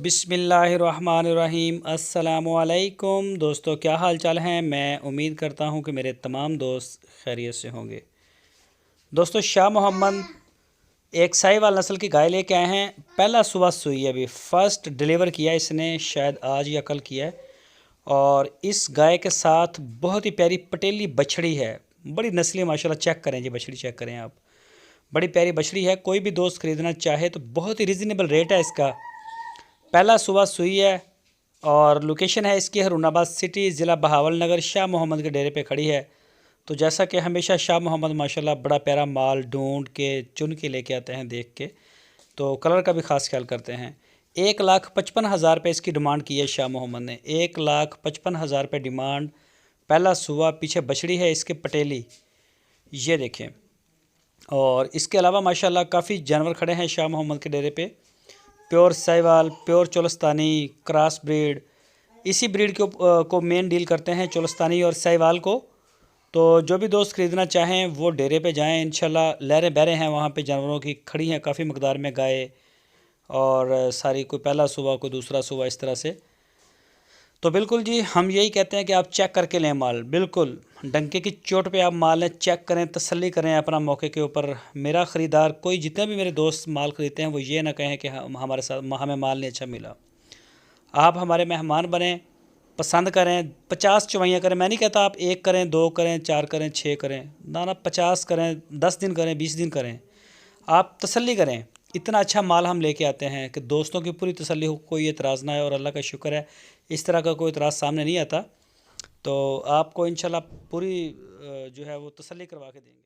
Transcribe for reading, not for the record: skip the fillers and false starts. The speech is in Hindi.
बिस्मिल्लाहिर्रहमानिर्रहीम। अस्सलामुअलैकुम दोस्तों, क्या हाल चाल हैं। मैं उम्मीद करता हूं कि मेरे तमाम दोस्त खैरियत से होंगे। दोस्तों, शाह मोहम्मद एक साहिवाल नस्ल की गाय लेके आए हैं। पहला सुबह सुई है, अभी फर्स्ट डिलीवर किया इसने, शायद आज या कल किया है। और इस गाय के साथ बहुत ही प्यारी पटेली बछड़ी है, बड़ी नस्ली माशाल्लाह। चेक करें जी, बछड़ी चेक करें आप, बड़ी प्यारी बछड़ी है। कोई भी दोस्त ख़रीदना चाहे तो बहुत ही रिजनेबल रेट है इसका। पहला सुबह सुई है और लोकेशन है इसकी हरूनाबाद सिटी, ज़िला बहावल नगर। शाह मोहम्मद के डेरे पे खड़ी है। तो जैसा कि हमेशा शाह मोहम्मद माशाल्लाह बड़ा प्यारा माल ढूंढ के चुन के लेके आते हैं, देख के, तो कलर का भी ख़ास ख्याल करते हैं। 1,55,000 रुपये इसकी डिमांड की है शाह मोहम्मद ने। 1,55,000 रुपये डिमांड। पहला सुबह, पीछे बछड़ी है इसके पटेली, ये देखें। और इसके अलावा माशाल्लाह काफ़ी जानवर खड़े हैं शाह मोहम्मद के डेरे पे। Pure Sahiwal, pure Cholistani, cross breed, इसी ब्रीड को मेन डील करते हैं, चोलस्तानी और साहिवाल को। तो जो भी दोस्त ख़रीदना चाहें वो डेरे पे जाएं। इंशाल्लाह लहरें बहरें हैं वहाँ पे, जानवरों की खड़ी हैं काफ़ी मकदार में गाय। और सारी, कोई पहला सुबह कोई दूसरा सुबह, इस तरह से। तो बिल्कुल जी, हम यही कहते हैं कि आप चेक करके लें माल, बिल्कुल डंके की चोट पे आप माल लें, चेक करें, तसल्ली करें अपना मौके के ऊपर। मेरा ख़रीदार, कोई जितने भी मेरे दोस्त माल ख़रीदते हैं वो ये ना कहें कि हमारे साथ हमें माल नहीं अच्छा मिला। आप हमारे मेहमान बने, पसंद करें, 50 चुवाइयाँ करें। मैं नहीं कहता आप 1 करें, 2 करें, 4 करें, 6 करें, ना 50 करें, 10 दिन करें, 20 दिन करें। आप तसल्ली करें। इतना अच्छा माल हम लेके आते हैं कि दोस्तों की पूरी तसल्ली हो, कोई एतराज़ ना है। और अल्लाह का शुक्र है इस तरह का कोई एतराज़ सामने नहीं आता। तो आपको इंशाल्लाह पूरी जो है वो तसल्ली करवा के देंगे।